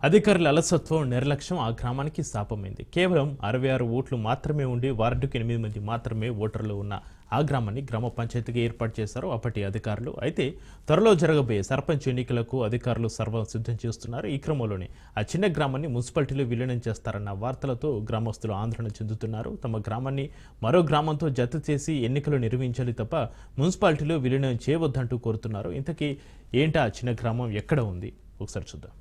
అధికారుల అలసత్వం నిర్లక్ష్యం ఆ గ్రామానికి శాపమైంది. కేవలం 66 ఓట్లు మాత్రమే ఉండి వార్డుకు 8 మంది మాత్రమే ఓటర్లు ఉన్న ఆ గ్రామాన్ని గ్రామ పంచాయతీగా ఏర్పాటు చేశారు అప్పటి అధికారులు. అయితే త్వరలో జరగబోయే సర్పంచ్ ఎన్నికలకు అధికారులు సర్వం సిద్ధం చేస్తున్నారు. ఈ క్రమంలోనే ఆ చిన్న గ్రామాన్ని మున్సిపాలిటీలో విలీనం చేస్తారన్న వార్తలతో గ్రామస్తులు ఆందోళన చెందుతున్నారు. తమ గ్రామాన్ని మరో గ్రామంతో జత చేసి ఎన్నికలు నిర్వహించాలి తప్ప మున్సిపాలిటీలో విలీనం చేయవద్దంటూ కోరుతున్నారు. ఇంతకీ ఏంటా ఆ చిన్న గ్రామం ఎక్కడ ఉంది ఒకసారి చూద్దాం.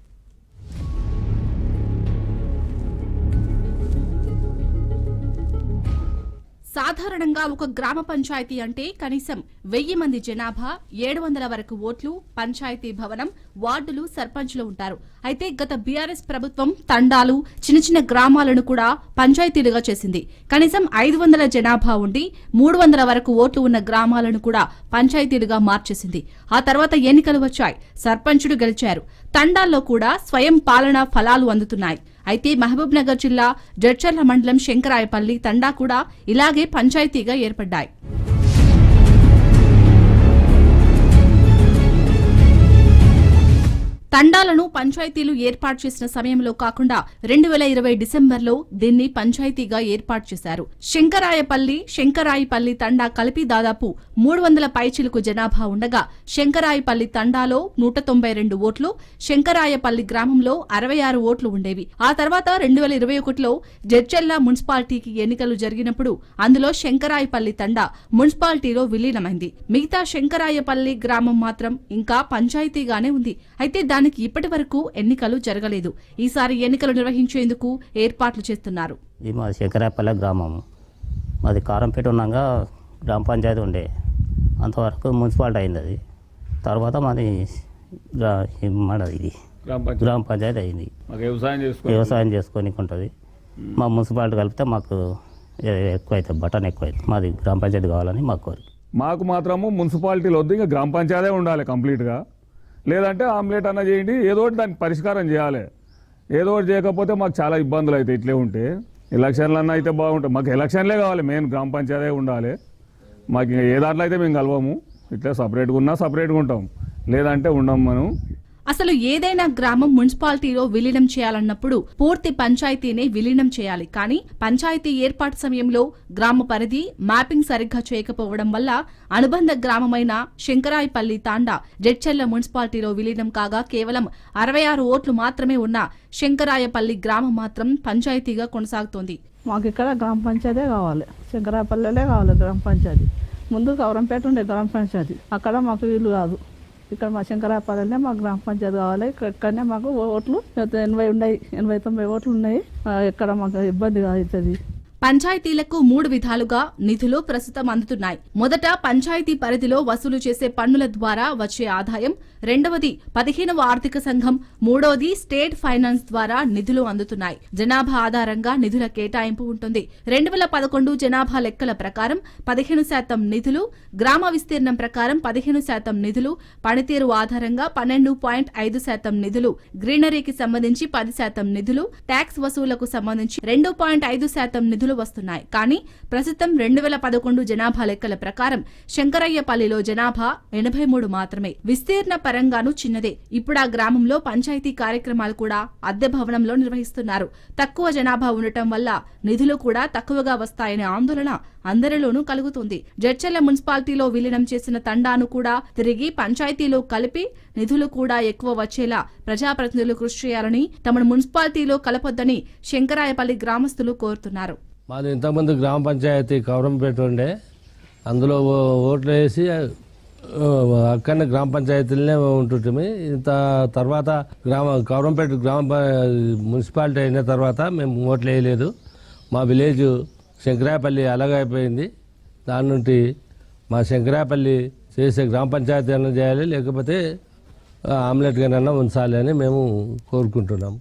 సాధారణంగా ఒక గ్రామ పంచాయతీ అంటే కనీసం 1000 మంది జనాభా, 700 వరకు ఓట్లు, పంచాయతీ భవనం, వార్డులు, సర్పంచ్లు ఉంటారు. అయితే గత బీఆర్ఎస్ ప్రభుత్వం తండాలు, చిన్న చిన్న గ్రామాలను కూడా పంచాయతీలుగా చేసింది. కనీసం 500 జనాభా ఉండి 300 వరకు ఓట్లు ఉన్న గ్రామాలను కూడా పంచాయతీలుగా మార్చేసింది. ఆ తర్వాత ఎన్నికలు వచ్చాయి, సర్పంచులు గెలిచారు. తండాల్లో కూడా స్వయం పాలనా ఫలాలు అందుతున్నాయి. అయితే మహబూబ్ నగర్ జిల్లా జడ్చర్ల మండలం శంకరాయపల్లి తండా కూడా ఇలాగే పంచాయతీగా ఏర్పడ్డాయి. తండాలను పంచాయతీలు ఏర్పాటు చేసిన సమయంలో కాకుండా 2020 డిసెంబర్లో దీన్ని పంచాయతీగా ఏర్పాటు చేశారు. శంకరాయపల్లి తండా కలిపి దాదాపు 300 పైచిలుకు జనాభా ఉండగా శంకరాయపల్లి తండాలో 192 ఓట్లు, శంకరాయపల్లి గ్రామంలో 66 ఓట్లు ఉండేవి. ఆ తర్వాత 2021లో జడ్చర్ల మున్సిపాలిటీకి ఎన్నికలు జరిగినప్పుడు అందులో శంకరాయపల్లి తండా మున్సిపాలిటీలో విలీనమైంది. మిగతా శంకరాయపల్లి గ్రామం మాత్రం ఇంకా పంచాయతీగానే ఉంది. అయితే దానికి ఇప్పటి వరకు ఎన్నికలు జరగలేదు. ఈసారి ఎన్నికలు నిర్వహించేందుకు ఏర్పాట్లు చేస్తున్నారు. ఇది మా శంకరాయపల్లి గ్రామం. మాది కారంపేట ఉన్నాగా గ్రామ పంచాయతీ ఉండే, అంతవరకు మున్సిపాలిటీ అయింది. అది తర్వాత మాది ఇది గ్రామ పంచాయతీ అయింది. వ్యవసాయం చేసుకోనికి ఉంటుంది. మా మున్సిపాలిటీ కలిపితే మాకు ఎక్కువ అవుతుంది, బటన్ ఎక్కువ అవుతుంది. మాది గ్రామ పంచాయతీ కావాలని మాకు కోరిక. మాకు మాత్రము మున్సిపాలిటీలో వద్దు, ఇంకా గ్రామ పంచాయతీ ఉండాలి కంప్లీట్గా. లేదంటే ఆమ్లెట్ అన్న చేయండి, ఏదో ఒకటి దానికి పరిష్కారం చేయాలి. ఏదో ఒకటి చేయకపోతే మాకు చాలా ఇబ్బందులు అవుతాయి. ఇట్లే ఉంటే ఎలక్షన్లు అన్న అయితే బాగుంటాయి. మాకు ఎలక్షన్లే కావాలి, మెయిన్ గ్రామ పంచాయతీ ఉండాలి. మాకు ఇంకా ఏ దాంట్లో అయితే మేము కలవము. ఇట్లా సపరేట్గా ఉన్నా సపరేట్గా ఉంటాం, లేదంటే ఉండం మనం. అసలు ఏదైనా గ్రామం మున్సిపాలిటీలో విలీనం చేయాలన్నప్పుడు పూర్తి పంచాయతీనే విలీనం చేయాలి. కానీ పంచాయతీ ఏర్పాటు సమయంలో గ్రామ పరిధి మ్యాపింగ్ సరిగ్గా చేయకపోవడం వల్ల అనుబంధ గ్రామమైన శంకరాయపల్లి తాండా జడ్చర్ల మున్సిపాలిటీలో విలీనం కాగా కేవలం 66 ఓట్లు మాత్రమే ఉన్న శంకరాయపల్లి గ్రామం మాత్రం పంచాయతీగా కొనసాగుతోంది. మాకు ఇక్కడ గ్రామ పంచాయతీ కావాలి, శంకరాయపల్లిలో కావాలి గ్రామ పంచాయతీ. ముందు కవరంపేట ఉండే గ్రామ పంచాయతీ, అక్కడ మాకు వీలు కాదు. ఇక్కడ మా శంకరాయపల్లినే మాకు గ్రామ పంచాయతీ కావాలి. ఇక్కడనే మాకు ఓట్లు 80 ఉన్నాయి, 80-90 ఓట్లు ఉన్నాయి. ఇక్కడ మాకు ఇబ్బంది అవుతుంది. పంచాయతీలకు 3 విధాలుగా నిధులు ప్రస్తుతం అందుతున్నాయి. మొదట పంచాయతీ పరిధిలో వసూలు చేసే పన్నుల ద్వారా వచ్చే ఆదాయం, రెండవది 15వ ఆర్థిక సంఘం, మూడవది స్టేట్ ఫైనాన్స్ ద్వారా నిధులు అందుతున్నాయి. జనాభా ఆధారంగా నిధుల కేటాయింపు ఉంటుంది. 2011 జనాభా లెక్కల ప్రకారం 15% నిధులు, గ్రామ విస్తీర్ణం ప్రకారం 15% నిధులు, పనితీరు ఆధారంగా 12.5% నిధులు, గ్రీనరీకి సంబంధించి 10% నిధులు, ట్యాక్స్ వసూలకు సంబంధించి 2.5% నిధులు వస్తున్నాయి. కానీ ప్రస్తుతం 2011 జనాభా లెక్కల ప్రకారం శంకరయ్యపల్లిలో జనాభా 83 మాత్రమే. విస్తీర్ణ పరంగాను చిన్నదే. ఇప్పుడు ఆ గ్రామంలో పంచాయతీ కార్యక్రమాలు కూడా అద్దె భవనంలో నిర్వహిస్తున్నారు. తక్కువ జనాభా ఉండటం వల్ల నిధులు కూడా తక్కువగా వస్తాయనే ఆందోళన అందరిలోనూ కలుగుతుంది. జడ్చర్ల మున్సిపాలిటీలో విలీనం చేసిన తండాను కూడా తిరిగి పంచాయతీలో కలిపి నిధులు కూడా ఎక్కువ వచ్చేలా ప్రజాప్రతినిధులు కృషి చేయాలని, తమను మున్సిపాలిటీలో కలపొద్దని శంకరాయపల్లి గ్రామస్తులు కోరుతున్నారు. మాది ఇంతకుముందు గ్రామ పంచాయతీ కవరంపేట ఉండే, అందులో ఓట్లు వేసి అక్కడనే గ్రామ పంచాయతీలనే ఉంటుంటే, ఇంత తర్వాత కవరంపేట మున్సిపాలిటీ అయిన తర్వాత మేము ఓట్లు వేయలేదు. మా విలేజ్ శంకరాయపల్లి అలాగైపోయింది. దాని నుండి మా శంకరాయపల్లి చేసే గ్రామ పంచాయతీ అన్న చేయాలి, లేకపోతే ఆమ్లెట్గానన్నా ఉంచాలి అని మేము కోరుకుంటున్నాం.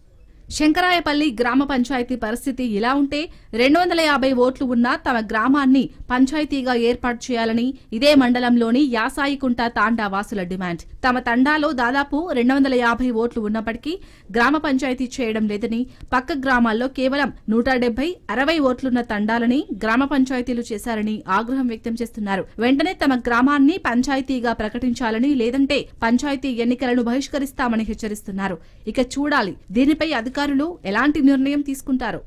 శంకరాయపల్లి గ్రామ పంచాయతీ పరిస్థితి ఇలా ఉంటే 250 ఓట్లు ఉన్న తమ గ్రామాన్ని పంచాయతీగా ఏర్పాటు చేయాలని ఇదే మండలంలోని యాసాయికుంట తాండా వాసుల డిమాండ్. తమ తండాలో దాదాపు 250 ఓట్లు ఉన్నప్పటికీ గ్రామ పంచాయతీ చేయడం లేదని, పక్క గ్రామాల్లో కేవలం 170-60 ఓట్లున్న తండాలని గ్రామ పంచాయతీలు చేశారని ఆగ్రహం వ్యక్తం చేస్తున్నారు. వెంటనే తమ గ్రామాన్ని పంచాయతీగా ప్రకటించాలని, లేదంటే పంచాయతీ ఎన్నికలను బహిష్కరిస్తామని హెచ్చరిస్తున్నారు. ఇక చూడాలి దీనిపై అధికారులు ఎలాంటి నిర్ణయం తీసుకుంటారు.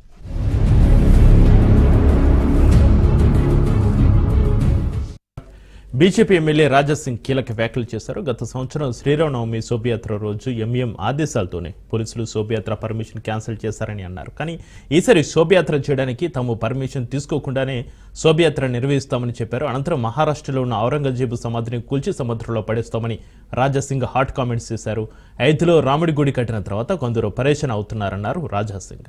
బీజేపీ ఎమ్మెల్యే రాజాసింగ్ కీలక వ్యాఖ్యలు చేశారు. గత సంవత్సరం శ్రీరామనవమి శోభయాత్ర రోజు ఎంఎం ఆదేశాలతోనే పోలీసులు శోభయాత్ర పర్మిషన్ క్యాన్సిల్ చేశారని అన్నారు. కానీ ఈసారి శోభయాత్ర చేయడానికి తాము పర్మిషన్ తీసుకోకుండానే శోభయాత్ర నిర్వహిస్తామని చెప్పారు. అనంతరం మహారాష్ట్రలో ఉన్న ఔరంగజేబు సమాధిని కూల్చి సముద్రంలో పడేస్తామని రాజాసింగ్ హాట్ కామెంట్స్ చేశారు. ఐదులో రాముడి గుడి కట్టిన తర్వాత కొందరు పరేషాన్ అవుతున్నారన్నారు రాజాసింగ్.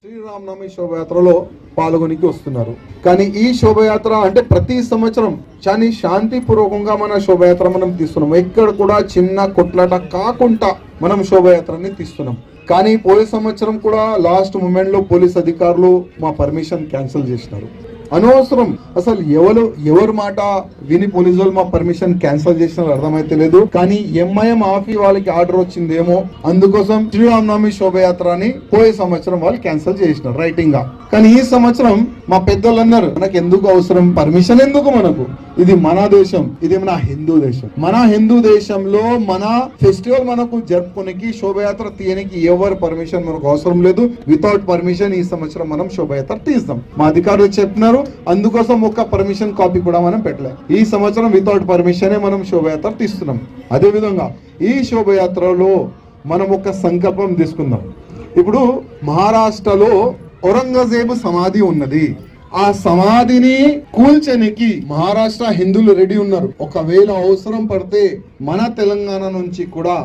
శ్రీరామనవమి శోభయాత్రలో పాల్గొనికి వస్తున్నారు. కానీ ఈ శోభయాత్ర అంటే ప్రతి సంవత్సరం చాలా శాంతిపూర్వకంగా మన శోభయాత్ర మనం తీస్తున్నాం. ఎక్కడ కూడా చిన్న కొట్లాట కాకుండా మనం శోభయాత్రని తీస్తున్నాం. కానీ పోయే సంవత్సరం కూడా లాస్ట్ మూమెంట్ లో పోలీస్ అధికారులు మా పర్మిషన్ క్యాన్సిల్ చేసినారు. అనవసరం అసలు ఎవరు మాట విని పోలీసు వాళ్ళు మా పర్మిషన్ క్యాన్సిల్ చేసినారు అర్థమైతే లేదు. కానీ ఎంఐఎం ఆఫీ వాళ్ళకి ఆర్డర్ వచ్చిందేమో, అందుకోసం శ్రీరామనవమి శోభయాత్ర అని పోయే సంవత్సరం వాళ్ళు క్యాన్సిల్ చేసినారు రైటింగ్ గా. కానీ ఈ సంవత్సరం మా పెద్దలు అన్నారు, మనకు ఎందుకు అవసరం పర్మిషన్, ఎందుకు మనకు, ఇది మన దేశం, ఇది మన హిందూ దేశం. మన హిందూ దేశంలో మన ఫెస్టివల్ మనకు జరుపుకోనికి శోభయాత్ర తీయనికి ఎవరు పర్మిషన్ మనకు అవసరం లేదు. వితౌట్ పర్మిషన్ ఈ సంవత్సరం మనం శోభయాత్ర తీస్తాం. మా అధికారులు చెప్పినారు, అందుకోసం ఒక పర్మిషన్ కాపీ కూడా మనం పెట్టలేదు. ఈ సంవత్సరం వితౌట్ పర్మిషనే మనం శోభయాత్ర తీస్తున్నాం. అదే విధంగా ఈ శోభయాత్రలో మనం ఒక సంకల్పం తీసుకుందాం. ఇప్పుడు మహారాష్ట్రలో ఔరంగజేబు సమాధి ఉన్నది. ఆ సమాధిని కూల్చనికి మహారాష్ట్ర హిందువులు రెడీ ఉన్నారు. ఒకవేళ అవసరం పడితే మన తెలంగాణ నుంచి కూడా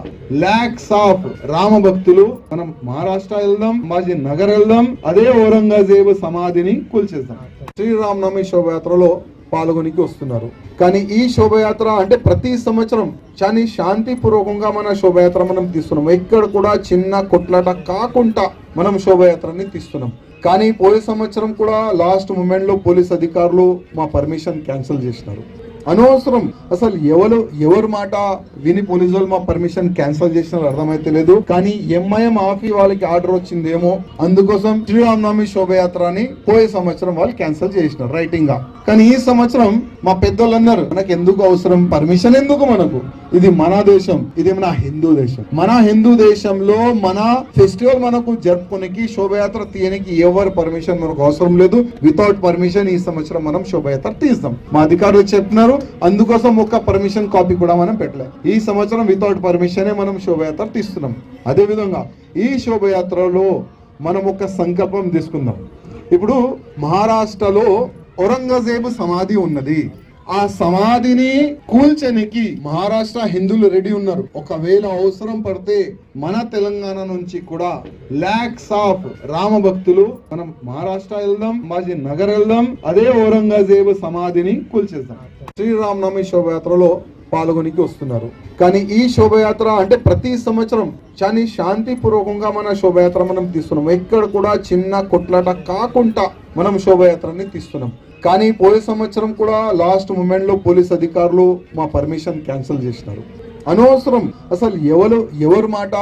లాక్స్ ఆఫ్ రామ భక్తులు మనం మహారాష్ట్ర వెళ్దాం, మాజీ నగర్ వెళ్దాం, అదే ఔరంగజేబు సమాధిని కూల్చేద్దాం. శ్రీరామనవమి శోభయాత్రలో పాల్గొనికి వస్తున్నారు. కానీ ఈ శోభయాత్ర అంటే ప్రతి సంవత్సరం చాలా శాంతిపూర్వకంగా మన శోభయాత్ర మనం తీస్తున్నాం. ఎక్కడ కూడా చిన్న కొట్లాట కాకుండా మనం శోభయాత్రని తీస్తున్నాం. కానీ పోయే సంవత్సరం కూడా లాస్ట్ మూమెంట్ లో పోలీస్ అధికారులు మా పర్మిషన్ క్యాన్సిల్ చేసినారు. అనవసరం అసలు ఎవరు మాట విని పోలీసు వాళ్ళు మా పర్మిషన్ క్యాన్సిల్ చేసినారు అర్థమైతే లేదు. కానీ ఎంఐఎం ఆఫీ వాళ్ళకి ఆర్డర్ వచ్చిందేమో, అందుకోసం శ్రీరామనవమి శోభయాత్ర అని పోయే సంవత్సరం వాళ్ళు క్యాన్సిల్ చేసినారు రైటింగ్ గా. కానీ ఈ సంవత్సరం మా పెద్దలు అన్నారు, మనకు ఎందుకు అవసరం పర్మిషన్, ఎందుకు మనకు, ఇది మన దేశం, ఇది మన హిందూ దేశం. మన హిందూ దేశంలో మన ఫెస్టివల్ మనకు జరుపుకోనికి శోభయాత్ర తీయనికి ఎవరు పర్మిషన్ మనకు అవసరం లేదు. వితౌట్ పర్మిషన్ ఈ సంవత్సరం మనం శోభయాత్ర తీస్తాం. మా అధికారులు చెప్పినారు, అందుకోసం ఒక పర్మిషన్ కాపీ కూడా మనం పెట్టలేదు. ఈ సంవత్సరం వితౌట్ పర్మిషనే మనం శోభయాత్ర తీస్తున్నాం. అదే విధంగా ఈ శోభయాత్రలో మనం ఒక సంకల్పం తీసుకుందాం. ఇప్పుడు మహారాష్ట్రలో ఔరంగజేబు సమాధి ఉన్నది. ఆ సమాధిని కూల్చనికి మహారాష్ట్ర హిందువులు రెడీ ఉన్నారు. ఒకవేళ అవసరం పడితే మన తెలంగాణ నుంచి కూడా లాక్స్ ఆఫ్ రామ భక్తులు మనం మహారాష్ట్ర వెళ్దాం, మాజీ నగర్ వెళ్దాం, అదే ఔరంగజేబు సమాధిని కూల్చేద్దాం. శ్రీరామనవమి శోభయాత్రలో పాల్గొనికి వస్తున్నారు. కానీ ఈ శోభయాత్ర అంటే ప్రతి సంవత్సరం చాలా శాంతిపూర్వకంగా మన శోభయాత్ర మనం తీస్తున్నాం. ఎక్కడ కూడా చిన్న కొట్లాట కాకుండా మనం శోభయాత్రని తీస్తున్నాం. కానీ పోయే సంవత్సరం కూడా లాస్ట్ మూమెంట్ లో పోలీస్ అధికారులు మా పర్మిషన్ క్యాన్సిల్ చేసినారు. అనవసరం అసలు ఎవరు మాట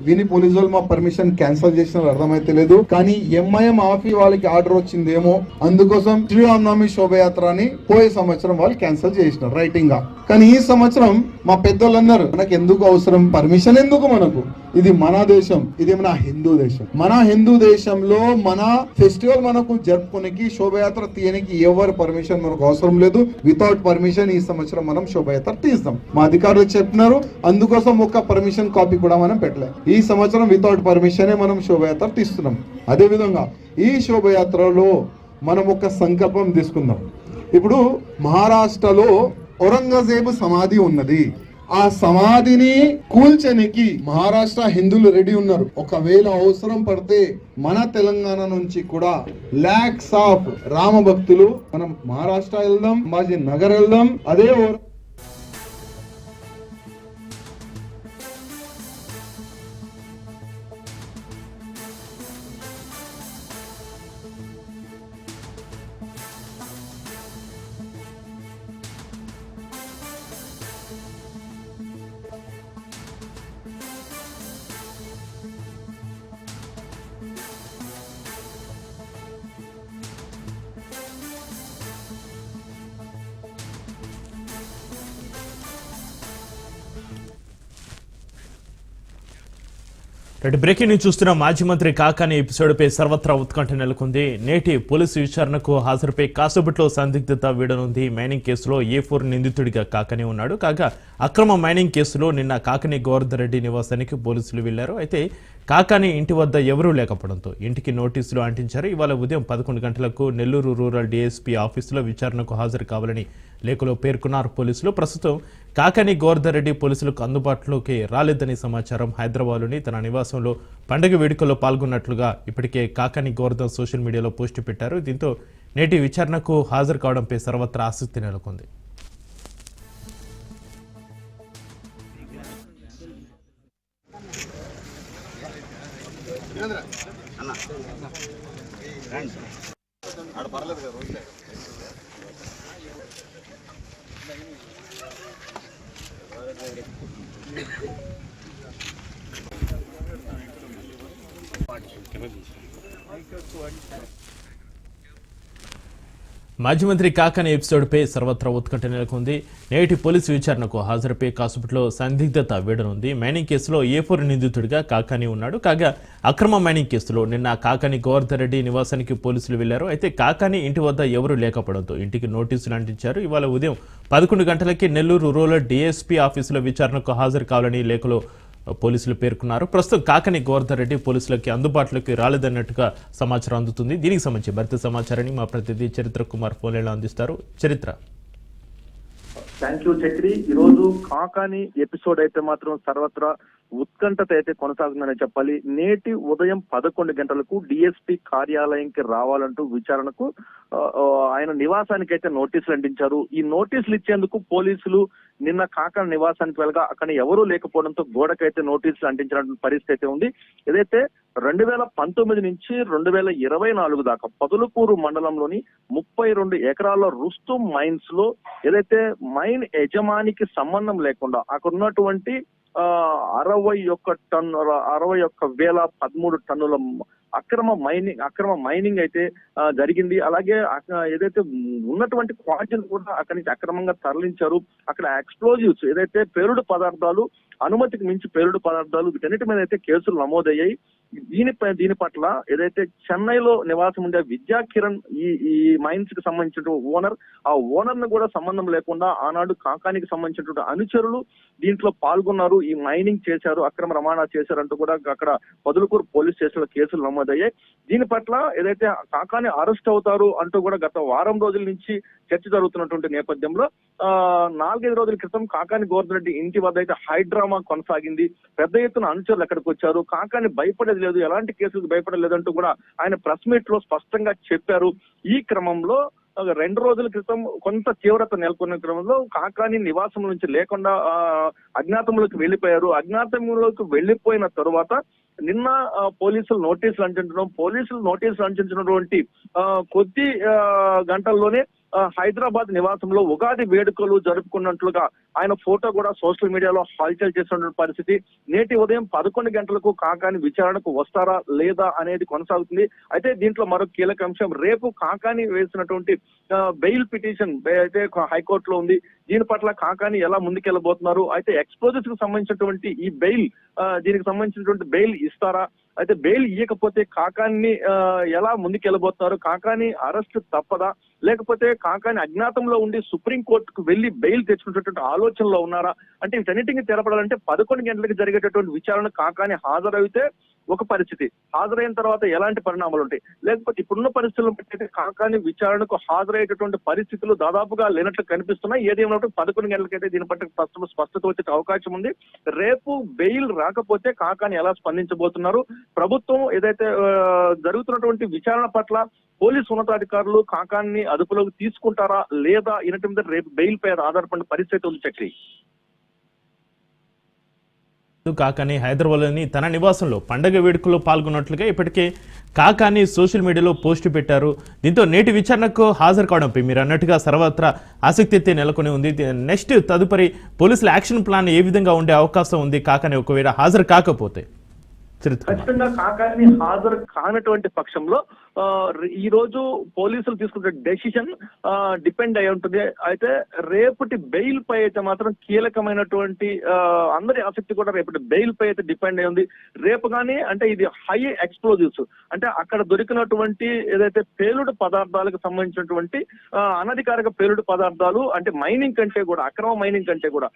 విని పోలీసు వాళ్ళు మా పర్మిషన్ క్యాన్సిల్ చేసినారు అర్థమైతే లేదు. కానీ ఎంఐఎం ఆఫీ వాళ్ళకి ఆర్డర్ వచ్చిందేమో, అందుకోసం శ్రీరామనవమి శోభయాత్ర అని పోయే సంవత్సరం వాళ్ళు క్యాన్సిల్ చేసినారు రైటింగ్ గా. కానీ ఈ సంవత్సరం మా పెద్దలు అన్నారు, మనకు ఎందుకు అవసరం పర్మిషన్, ఎందుకు మనకు, ఇది మన దేశం, ఇది మన హిందూ దేశం. మన హిందూ దేశంలో మన ఫెస్టివల్ మనకు జరుపుకోనికి శోభయాత్ర తీయనికి ఎవరు పర్మిషన్ మనకు అవసరం లేదు. వితౌట్ పర్మిషన్ ఈ సంవత్సరం మనం శోభయాత్ర తీస్తాం. మా అధికారులు చెప్పినారు, అందుకోసం ఒక పర్మిషన్ కాపీ కూడా మనం పెట్టలేదు. ఈ సంవత్సరం వితౌట్ పర్మిషనే మనం శోభయాత్ర తీస్తున్నాం. అదే విధంగా ఈ శోభయాత్రలో మనం ఒక సంకల్పం తీసుకుందాం. ఇప్పుడు మహారాష్ట్రలో ఔరంగజేబు సమాధి ఉన్నది. ఆ సమాధిని కూల్చనికి మహారాష్ట్ర హిందువులు రెడీ ఉన్నారు. ఒకవేళ అవసరం పడితే మన తెలంగాణ నుంచి కూడా లాక్స్ ఆఫ్ రామ భక్తులు మనం మహారాష్ట్ర వెళ్దాం, మాజీ నగర్ వెళ్దాం, అదే రెడ్డి బ్రేకింగ్ న్యూస్ చూస్తున్న మాజీ మంత్రి కాకాని ఎపిసోడ్పై సర్వత్రా ఉత్కంఠ నెలకొంది. నేటి పోలీసు విచారణకు హాజరుపై కాసేపట్లో సందిగ్ధత వీడనుంది. మైనింగ్ కేసులో A4 నిందితుడిగా కాకాని ఉన్నాడు. కాగా అక్రమ మైనింగ్ కేసులో నిన్న కాకాని గోవర్ధన్ రెడ్డి నివాసానికి పోలీసులు వెళ్లారు. అయితే కాకాని ఇంటి వద్ద ఎవరూ లేకపోవడంతో ఇంటికి నోటీసులు అంటించారు. ఇవాళ ఉదయం 11 గంటలకు నెల్లూరు రూరల్ DSP ఆఫీసులో విచారణకు హాజరు కావాలని లేఖలో పేర్కొన్నారు పోలీసులు. ప్రస్తుతం కాకాని గోవర్ధన్ రెడ్డి పోలీసులకు అందుబాటులోకి రాలేదని సమాచారం. హైదరాబాద్లోని తన నివాసంలో పండుగ వేడుకల్లో పాల్గొన్నట్లుగా ఇప్పటికే కాకాని గోవర్ధన్ సోషల్ మీడియాలో పోస్టు పెట్టారు. దీంతో నేటి విచారణకు హాజరు కావడంపై సర్వత్రా ఆసక్తి నెలకొంది. మాజీ మంత్రి కాకాని ఎపిసోడ్పై సర్వత్రా ఉత్కంఠ నెలకొంది. నేటి పోలీసు విచారణకు హాజరుపై కాసేపట్లో సందిగ్ధత వీడనుంది. మైనింగ్ కేసులో A4 నిందితుడిగా కాకాని ఉన్నాడు. కాగా అక్రమ మైనింగ్ కేసులో నిన్న కాకాని గోవర్ధన్ రెడ్డి నివాసానికి పోలీసులు వెళ్లారు. అయితే కాకాని ఇంటి వద్ద ఎవరూ లేకపోవడంతో ఇంటికి నోటీసులు అంటించారు. ఇవాళ ఉదయం 11 గంటలకి నెల్లూరు రూరల్ DSP ఆఫీసులో విచారణకు హాజరు కావాలని లేఖలో పోలీసులు పేర్కొన్నారు. ప్రస్తుతం కాకాని గోవర్ధన్ రెడ్డి పోలీసులకి అందుబాటులోకి రాలేదన్నట్టుగా సమాచారం అందుతుంది. దీనికి సంబంధించి భర్తీ సమాచారాన్ని మా ప్రతినిధి చరిత్ర కుమార్ ఫోన్లో అందిస్తారు. చరిత్ర. Thank you Chakri. ఈరోజు కాకాని ఎపిసోడ్ అయితే మాత్రం సర్వత్రా ఉత్కంఠత అయితే కొనసాగుతుందని చెప్పాలి. నేటి ఉదయం 11 గంటలకు DSP కార్యాలయంకి రావాలంటూ విచారణకు ఆయన నివాసానికి అయితే నోటీసులు అందించారు. ఈ నోటీసులు ఇచ్చేందుకు పోలీసులు నిన్న కాకాని నివాసానికి వెళ్ళగా అక్కడ ఎవరూ లేకపోవడంతో గోడకైతే నోటీసులు అంటించిన పరిస్థితి అయితే ఉంది. ఏదైతే 2019 నుంచి 2024 దాకా పొదలకూరు మండలంలోని 32 ఎకరాల రుస్తుం మైన్స్ లో ఏదైతే మైన్ యజమానికి సంబంధం లేకుండా అక్కడ ఉన్నటువంటి 61,13 టన్నుల అక్రమ మైనింగ్ అయితే జరిగింది. అలాగే ఏదైతే ఉన్నటువంటి క్వాంటిటీలు కూడా అక్కడి నుంచి అక్రమంగా తరలించారు. అక్కడ ఎక్స్ప్లోజివ్స్ ఏదైతే పేలుడు పదార్థాలు, అనుమతికి మించి పేలుడు పదార్థాలు, వీటన్నిటి మీద అయితే కేసులు నమోదయ్యాయి. దీని పట్ల ఏదైతే చెన్నైలో నివాసం ఉండే విద్యా కిరణ్ ఈ మైన్స్ కి సంబంధించిన ఓనర్, ఆ ఓనర్ ను కూడా సంబంధం లేకుండా ఆనాడు కాకానికి సంబంధించినటువంటి అనుచరులు దీంట్లో పాల్గొన్నారు, ఈ మైనింగ్ చేశారు, అక్రమ రవాణా చేశారంటూ కూడా అక్కడ పొదలకూరు పోలీస్ స్టేషన్ లో కేసులు నమోదయ్యాయి. దీని పట్ల ఏదైతే కాకాని అరెస్ట్ అవుతారు అంటూ కూడా గత వారం రోజుల నుంచి చర్చ జరుగుతున్నటువంటి నేపథ్యంలో 4-5 రోజుల క్రితం కాకాని గోవర్ధన్ రెడ్డి ఇంటి వద్ద అయితే హైడ్రామా కొనసాగింది. పెద్ద ఎత్తున అనుచరులు ఎక్కడికి వచ్చారు. కాకాని భయపడేది లేదు, ఎలాంటి కేసులకు భయపడలేదంటూ కూడా ఆయన ప్రెస్ మీట్ లో స్పష్టంగా చెప్పారు. ఈ క్రమంలో 2 రోజుల క్రితం కొంత తీవ్రత నెలకొన్న క్రమంలో కాకాని నివాసం నుంచి లేకుండా అజ్ఞాతంలోకి వెళ్లిపోయారు. అజ్ఞాతంలోకి వెళ్లిపోయిన తరువాత నిన్న పోలీసులు నోటీసులు అంటించినటువంటి కొద్ది గంటల్లోనే హైదరాబాద్ నివాసంలో ఉగాది వేడుకలు జరుపుకున్నట్లుగా ఆయన ఫోటో కూడా సోషల్ మీడియాలో హల్చల్ చేస్తున్న పరిస్థితి. నేటి ఉదయం 11 గంటలకు కాకాని విచారణకు వస్తారా లేదా అనేది కొనసాగుతుంది. అయితే దీంట్లో మరో కీలక అంశం, రేపు కాకాని వేసినటువంటి బెయిల్ పిటిషన్ అయితే హైకోర్టులో ఉంది. దీని పట్ల కాకాని ఎలా ముందుకెళ్లబోతున్నారు, అయితే ఎక్స్ప్లోజివ్స్ కు సంబంధించినటువంటి ఈ బెయిల్, దీనికి సంబంధించినటువంటి బెయిల్ ఇస్తారా, అయితే బెయిల్ ఇవ్వకపోతే కాకాని ఎలా ముందుకెళ్లబోతున్నారు, కాకాని అరెస్ట్ తప్పదా, లేకపోతే కాకాని అజ్ఞాతంలో ఉండి సుప్రీంకోర్టుకు వెళ్లి బెయిల్ తెచ్చుకునేటువంటి ఆలోచనలో ఉన్నారా అంటే వీటన్నిటిని తెలపడాలంటే 11 గంటలకు జరిగేటటువంటి విచారణ కాకాని హాజరైతే ఒక పరిస్థితి, హాజరైన తర్వాత ఎలాంటి పరిణామాలు ఉంటాయి, లేకపోతే ఇప్పుడున్న పరిస్థితులను బట్టి కాకాని విచారణకు హాజరయ్యేటటువంటి పరిస్థితులు దాదాపుగా లేనట్లు కనిపిస్తున్నాయి. ఏదేమైనా 11 గంటలకైతే దీని పట్ల స్పష్టత వచ్చే అవకాశం ఉంది. రేపు బెయిల్ రాకపోతే కాకాని ఎలా స్పందించబోతున్నారు, ప్రభుత్వం ఏదైతే జరుగుతున్నటువంటి విచారణ పట్ల పోలీసు ఉన్నతాధికారులు కాకాన్ని అదుపులోకి తీసుకుంటారా లేదా ఇనటి మీద రేపు బెయిల్ పై ఆధారపడిన పరిస్థితి ఉంది చక్రి. కాకాని హైదరాబాద్లోని తన నివాసంలో పండగ వేడుకల్లో పాల్గొన్నట్లుగా ఇప్పటికే కాకాని సోషల్ మీడియాలో పోస్టు పెట్టారు. దీంతో నేటి విచారణకు హాజరు కావడంపై మీరు అన్నట్టుగా సర్వత్రా ఆసక్తి అయితే నెలకొని ఉంది. నెక్స్ట్ తదుపరి పోలీసుల యాక్షన్ ప్లాన్ ఏ విధంగా ఉండే అవకాశం ఉంది కాకాని ఒకవేళ హాజరు కాకపోతే? ఖచ్చితంగా కాకాని హాజరు కానటువంటి పక్షంలో ఈ రోజు పోలీసులు తీసుకునే డెసిషన్ డిపెండ్ అయి ఉంటుంది. అయితే రేపటి బెయిల్ పై అయితే మాత్రం కీలకమైనటువంటి అందరి ఆసక్తి కూడా రేపటి బెయిల్ పై అయితే డిపెండ్ అయి ఉంది. రేపు కానీ అంటే ఇది హై ఎక్స్ప్లోజివ్స్ అంటే అక్కడ దొరికినటువంటి ఏదైతే పేలుడు పదార్థాలకు సంబంధించినటువంటి అనధికారిక పేలుడు పదార్థాలు అంటే మైనింగ్ కంటే కూడా అక్రమ మైనింగ్ కంటే కూడా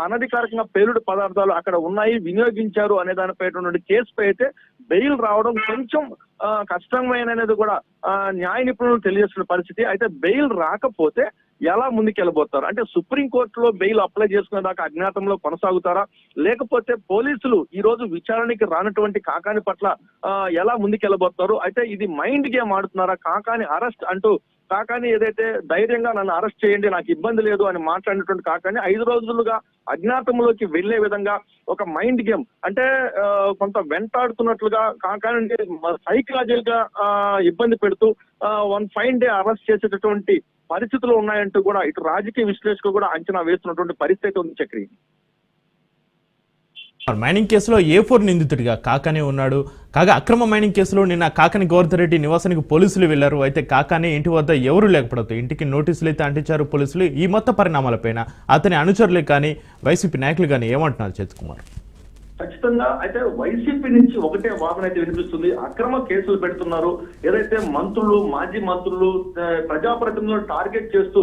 అనధికారికంగా పేలుడు పదార్థాలు అక్కడ ఉన్నాయి వినియోగించారు అనే దానిపై కేసు పై అయితే బెయిల్ రావడం కొంచెం కష్టమైనది కూడా న్యాయ నిపుణులు తెలియజేస్తున్న పరిస్థితి. అయితే బెయిల్ రాకపోతే ఎలా ముందుకెళ్ళబోతారు అంటే సుప్రీంకోర్టులో బెయిల్ అప్లై చేసుకునే దాకా అజ్ఞాతంలో కొనసాగుతారా, లేకపోతే పోలీసులు ఈ రోజు విచారణకి రానటువంటి కాకాని పట్ల ఎలా ముందుకెళ్ళబోతారు? అయితే ఇది మైండ్ గేమ్ ఆడుతున్నారా? కాకాని అరెస్ట్ అంటూ కాకాని ఏదైతే ధైర్యంగా నన్ను అరెస్ట్ చేయండి నాకు ఇబ్బంది లేదు అని మాట్లాడినటువంటి కాకాని 5 రోజులుగా అజ్ఞాతంలోకి వెళ్లే విధంగా ఒక మైండ్ గేమ్ అంటే కొంత వెంటాడుతున్నట్లుగా కాకాని సైకలాజికల్ గా ఇబ్బంది పెడుతూ వన్ ఫైన్ డే అరెస్ట్ చేసేటటువంటి పరిస్థితులు ఉన్నాయంటూ కూడా ఇటు రాజకీయ విశ్లేషకులు కూడా అంచనా వేస్తున్నటువంటి పరిస్థితి ఉంది చక్రి. మైనింగ్ కేసులో A4 నిందితుడిగా కాకానే ఉన్నాడు. కాగా అక్రమ మైనింగ్ కేసులో నిన్న కాకాని గోవర్ధన్ రెడ్డి నివాసానికి పోలీసులు వెళ్లారు. అయితే కాకాని ఇంటి వద్ద ఎవరూ లేకపోవడంతో ఇంటికి నోటీసులు అయితే అంటించారు పోలీసులు. ఈ మొత్తం పరిణామాలపైన అతని అనుచరులే కానీ వైసీపీ నాయకులు కానీ ఏమంటున్నారు చేత్ కుమార్? ఖచ్చితంగా అయితే వైసీపీ నుంచి ఒకటే వాదన అయితే వినిపిస్తుంది. అక్రమ కేసులు పెడుతున్నారు, ఏదైతే మంత్రులు మాజీ మంత్రులు ప్రజాప్రతినిధులను టార్గెట్ చేస్తూ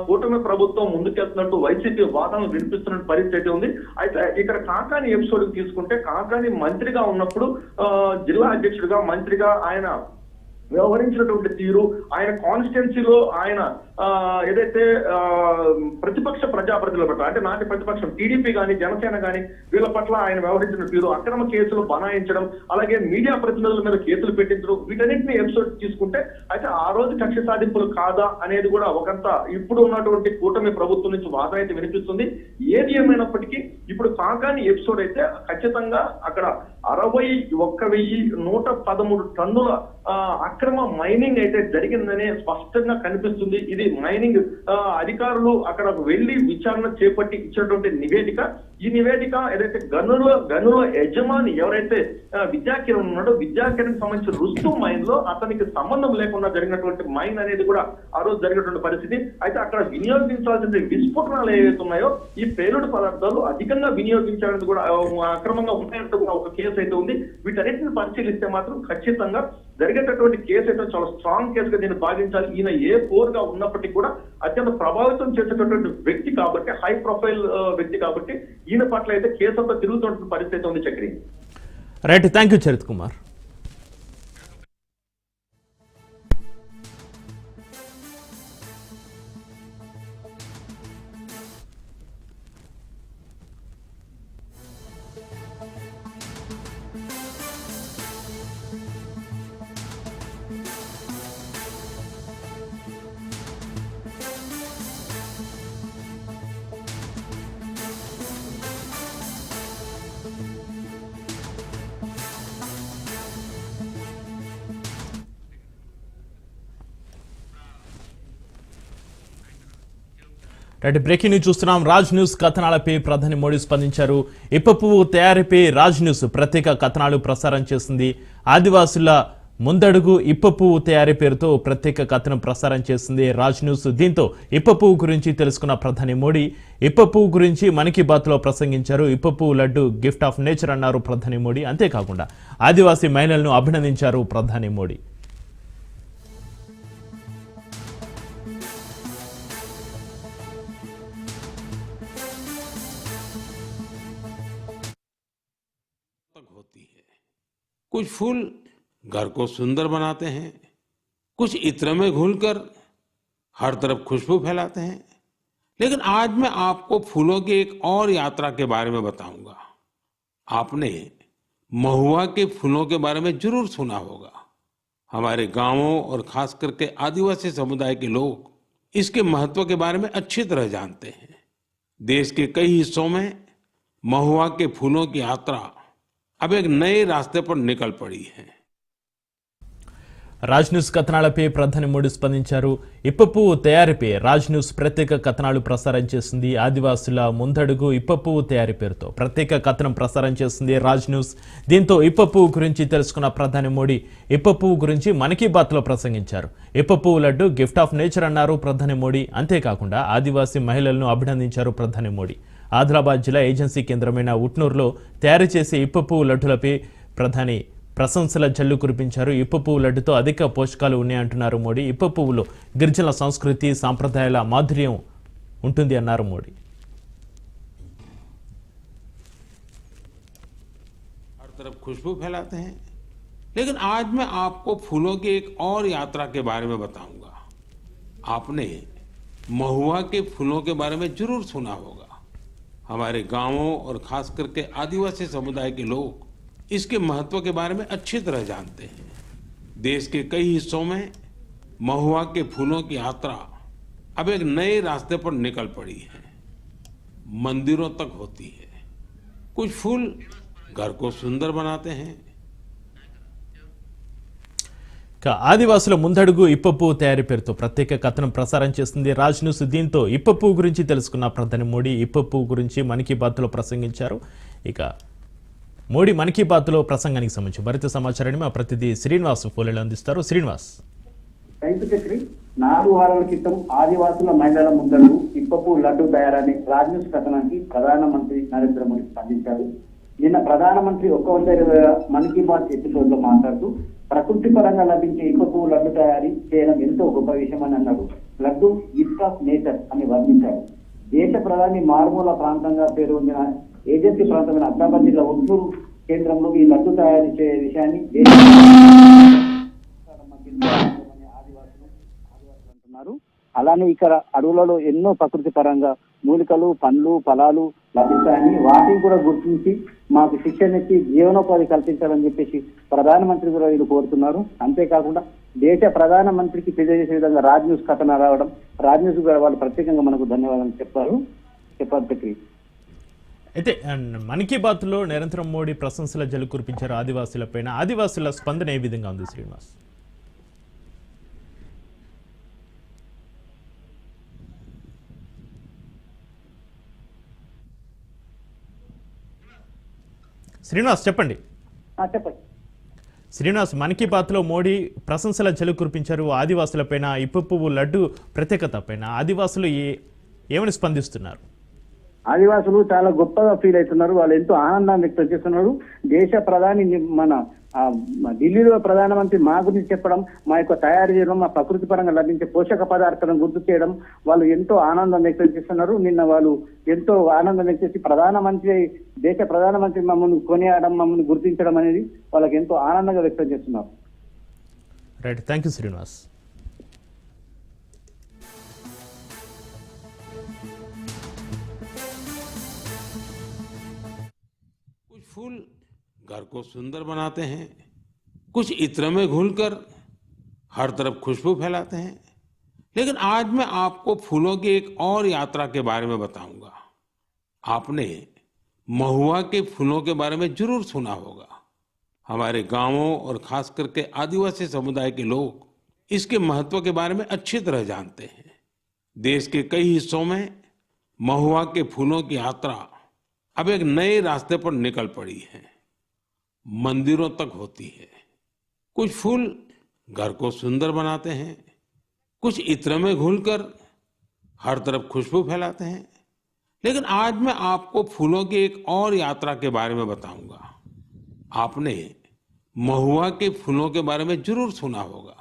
కూటమి ప్రభుత్వం ముందుకెళ్తున్నట్టు వైసీపీ వాదనలు వినిపిస్తున్న పరిస్థితి ఉంది. అయితే ఇక్కడ కాకాని ఎపిసోడ్ తీసుకుంటే కాకాని మంత్రిగా ఉన్నప్పుడు జిల్లా అధ్యక్షుడిగా మంత్రిగా ఆయన వ్యవహరించినటువంటి తీరు, ఆయన కాన్స్టిట్యున్సీలో ఆయన ఏదైతే ప్రతిపక్ష ప్రజాప్రతినిధుల పట్ల అంటే నాటి ప్రతిపక్షం టీడీపీ కానీ జనసేన కానీ వీళ్ళ పట్ల ఆయన వ్యవహరించిన తీరు, అక్రమ కేసులు బనాయించడం, అలాగే మీడియా ప్రతినిధుల మీద కేసులు పెట్టించడం, వీటన్నింటినీ ఎపిసోడ్ తీసుకుంటే అయితే ఆ రోజు కక్ష సాధింపులు కాదా అనేది కూడా ఒకంత ఇప్పుడు ఉన్నటువంటి కూటమి ప్రభుత్వం నుంచి వాదన అయితే వినిపిస్తుంది. ఏది ఏమైనప్పటికీ ఇప్పుడు కాకాని ఎపిసోడ్ అయితే ఖచ్చితంగా అక్కడ 61,113 టన్నుల అక్రమ మైనింగ్ అయితే జరిగిందని స్పష్టంగా కనిపిస్తుంది. ఇది మైనింగ్ అధికారులు అక్కడ వెళ్లి విచారణ చేపట్టి ఇచ్చినటువంటి నివేదిక. ఈ నివేదిక ఏదైతే గనుల యజమాని ఎవరైతే విద్యాకిరణ్ ఉన్నాడో విద్యాకిరణ్ సంబంధించిన రుస్తు మైన్ లో అతనికి సంబంధం లేకుండా జరిగినటువంటి మైన్ అనేది కూడా ఆ రోజు జరిగినటువంటి పరిస్థితి. అయితే అక్కడ వినియోగించాల్సిన విస్ఫోటనాలు ఏవైతే ఉన్నాయో ఈ పేలుడు పదార్థాలు అధికంగా వినియోగించాలని కూడా అక్రమంగా ఉన్నాయంటూ కూడా ఒక కేసు అయితే ఉంది. వీటన్నిటిని పరిశీలిస్తే మాత్రం ఖచ్చితంగా జరిగేటటువంటి కేసు అయితే చాలా స్ట్రాంగ్ కేసుగా దీన్ని భావించాలి. ఈయన A4 గా ఉన్నప్పటికీ కూడా అత్యంత ప్రభావితం చేసేటటువంటి వ్యక్తి కాబట్టి, హై ప్రొఫైల్ వ్యక్తి కాబట్టి ఈయన పట్ల అయితే కేసు అంతా తిరుగుతున్నటువంటి పరిస్థితి ఉంది Chakri. Right, thank you Charith Kumar. Right, breaking news చూస్తున్నాం. రాజ్ న్యూస్ కథనాలపై ప్రధాని మోడీ స్పందించారు. ఇప్ప పువ్వు తయారీపై రాజ్ న్యూస్ ప్రత్యేక కథనాలు ప్రసారం చేస్తుంది. ఆదివాసుల ముందడుగు ఇప్ప పువ్వు తయారీ పేరుతో ప్రత్యేక కథనం ప్రసారం చేస్తుంది రాజ్ న్యూస్. దీంతో ఇప్ప పువ్వు గురించి తెలుసుకున్న ప్రధాని మోడీ ఇప్ప పువ్వు గురించి మన్ కీ బాత్ లో ప్రసంగించారు. ఇప్ప పువ్వు లడ్డు గిఫ్ట్ ఆఫ్ నేచర్ అన్నారు ప్రధాని మోడీ. అంతేకాకుండా ఆదివాసీ మహిళలను అభినందించారు ప్రధాని మోడీ. कुछ फूल घर को सुंदर बनाते हैं, कुछ इत्र में घुलकर हर तरफ खुशबू फैलाते हैं। लेकिन आज मैं आपको फूलों की एक और यात्रा के बारे में बताऊंगा। आपने महुआ के फूलों के बारे में जरूर सुना होगा। हमारे गांवों और खास करके आदिवासी समुदाय के लोग इसके महत्व के बारे में अच्छी तरह जानते हैं। देश के कई हिस्सों में महुआ के फूलों की यात्रा अब एक नए रास्ते पर निकल पड़ी है। రాజ్ న్యూస్ కథనాలపై ప్రధాని మోడీ స్పందించారు. ఇప్పపువ్వు తయారీపై రాజ్ న్యూస్ ప్రత్యేక కథనాలు ప్రసారం చేస్తుంది. ఆదివాసుల ముందడుగు ఇప్పపువ్వు తయారీ పేరుతో ప్రత్యేక కథనం ప్రసారం చేస్తుంది రాజ్ న్యూస్. దీంతో ఇప్పపువ్వు గురించి తెలుసుకున్న ప్రధాని మోడీ ఇప్పపువ్వు గురించి మన్ కీ బాత్లో ప్రసంగించారు. ఇప్పపువ్వు లడ్డు గిఫ్ట్ ఆఫ్ నేచర్ అన్నారు ప్రధాని మోడీ. అంతేకాకుండా ఆదివాసీ మహిళలను అభినందించారు ప్రధాని మోడీ. ఆదిలాబాద్ జిల్లా ఏజెన్సీ కేంద్రమైన ఉట్నూరులో తయారు చేసే ఇప్పపువ్వు లడ్డులపై ప్రధాని ప్రశంసల జల్లు కురిపించారు. ఇప్పపువ్వు లడ్డుతో అధిక పోషకాలు ఉన్నాయంటున్నారు మోడీ. ఇప్పపువ్వులో గిరిజనుల సంస్కృతి సాంప్రదాయాల మాధుర్యం ఉంటుంది అన్నారు మోడీ. हर तरफ खुशबू फैलाते हैं, लेकिन आज मैं आपको फूलों की एक और यात्रा के बारे में बताऊंगा. आपने महुआ के फूलों के बारे में जरूर सुना होगा. हमारे गांवों और खास करके आदिवासी समुदाय के लोग इसके महत्व के बारे में अच्छी तरह जानते हैं. देश के कई हिस्सों में महुआ के फूलों की यात्रा अब एक नए रास्ते पर निकल पड़ी है. मंदिरों तक होती है. कुछ फूल घर को सुंदर बनाते हैं. ఆదివాసుల ముందడుగు ఇప్పపువ్వు తయారీ పేరుతో ప్రత్యేక కథనం ప్రసారం చేస్తుంది రాజ్ న్యూస్. దీంతో ఇప్పపువ్వు గురించి తెలుసుకున్న ప్రధాని మోడీ ఇప్పపువ్వు గురించి మన్ కీ బాత్లో ప్రసంగించారు. ఇక మోడీ మన్ కీ బాత్లో ప్రసంగానికి సంబంధించి మరింత సమాచారాన్ని మా ప్రతినిధి శ్రీనివాస్ ఫోన్లో అందిస్తారు. శ్రీనివాస్. రైతు చక్రి 4 వారాల క్రితం ఆదివాసుల మహిళల ముందడుగు ఇప్పపువ్వు లడ్డు తయారని రాజ్ న్యూస్ కథనానికి ప్రధానమంత్రి నరేంద్ర మోడీ స్పందించారు. నిన్న ప్రధానమంత్రి 120వ మన్ కీ బాత్ ఎపిసోడ్లో మాట్లాడుతూ ప్రకృతి పరంగా లభించే ఇప్పపువ్వు లడ్డు తయారీ చేయడం ఎంతో గొప్ప విషయమని అన్నాడు. లడ్డు గిఫ్ట్ ఆఫ్ నేచర్ అని వర్ణించారు. దేశ ప్రధాని మారుమూల ప్రాంతంగా పేరు పొందిన ఏజెన్సీ ప్రాంతమైన ఆదిలాబాద్ జిల్లా ఉట్నూరు కేంద్రంలో ఈ లడ్డు తయారు చేసే విషయాన్ని ఆదివాసులు అంటున్నారు. అలానే ఇక్కడ అడవులలో ఎన్నో ప్రకృతి పరంగా మూలికలు, పండ్లు, ఫలాలు లభిస్తాయని వాటిని కూడా గుర్తించి మాకు శిక్షణ ఇచ్చి జీవనోపాధి కల్పించాలని చెప్పేసి ప్రధానమంత్రి కూడా వీళ్ళు కోరుతున్నారు. అంతేకాకుండా దేశ ప్రధానమంత్రికి తెలియజేసే విధంగా రాజ్ న్యూస్ కథన రావడం, రాజ్ న్యూస్ కూడా వాళ్ళు ప్రత్యేకంగా మనకు ధన్యవాదాలు చెప్పారు. అయితే మన్ కీ బాత్లో నిరంతరం మోడీ ప్రశంసల జల్లు కురిపించారు ఆదివాసులపైన. ఆదివాసుల స్పందన ఏ విధంగా ఉంది శ్రీనివాస్? శ్రీనివాస్ చెప్పండి. శ్రీనివాస్, మన్ కీ బాత్లో మోడీ ప్రశంసల జల్లు కురిపించారు ఆదివాసులపైన, ఇప్పపువ్వు లడ్డు ప్రత్యేకత పైన. ఆదివాసులు ఏమని స్పందిస్తున్నారు? ఆదివాసులు చాలా గొప్పగా ఫీల్ అవుతున్నారు. వాళ్ళు ఎంతో ఆనందాన్ని వ్యక్తం చేస్తున్నారు. దేశ ప్రధాని మన ఢిల్లీలో ప్రధానమంత్రి మా గురించి చెప్పడం, మా యొక్క తయారు చేయడం, మా ప్రకృతి పరంగా లభించే పోషక పదార్థాలను గుర్తు చేయడం, వాళ్ళు ఎంతో ఆనందం వ్యక్తం చేస్తున్నారు. నిన్న వాళ్ళు ఎంతో ఆనందం వ్యక్తం చేసి దేశ ప్రధానమంత్రి మమ్మల్ని కొనియాడడం, మమ్మల్ని గుర్తించడం అనేది వాళ్ళకి ఎంతో ఆనందంగా వ్యక్తం చేస్తున్నారు. Right, thank you Srinivas. फूल घर को सुंदर बनाते हैं, कुछ इत्र में घुलकर हर तरफ खुशबू फैलाते हैं. लेकिन आज मैं आपको फूलों की एक और यात्रा के बारे में बताऊंगा. आपने महुआ के फूलों के बारे में जरूर सुना होगा. हमारे गांवों और खास करके आदिवासी समुदाय के लोग इसके महत्व के बारे में अच्छी तरह जानते हैं. देश के कई हिस्सों में महुआ के फूलों की यात्रा अब एक नए रास्ते पर निकल पड़ी है. मंदिरों तक होती है. कुछ फूल घर को सुंदर बनाते हैं, कुछ इत्र में घुलकर हर तरफ खुशबू फैलाते हैं. लेकिन आज मैं आपको फूलों की एक और यात्रा के बारे में बताऊंगा. आपने महुआ के फूलों के बारे में जरूर सुना होगा.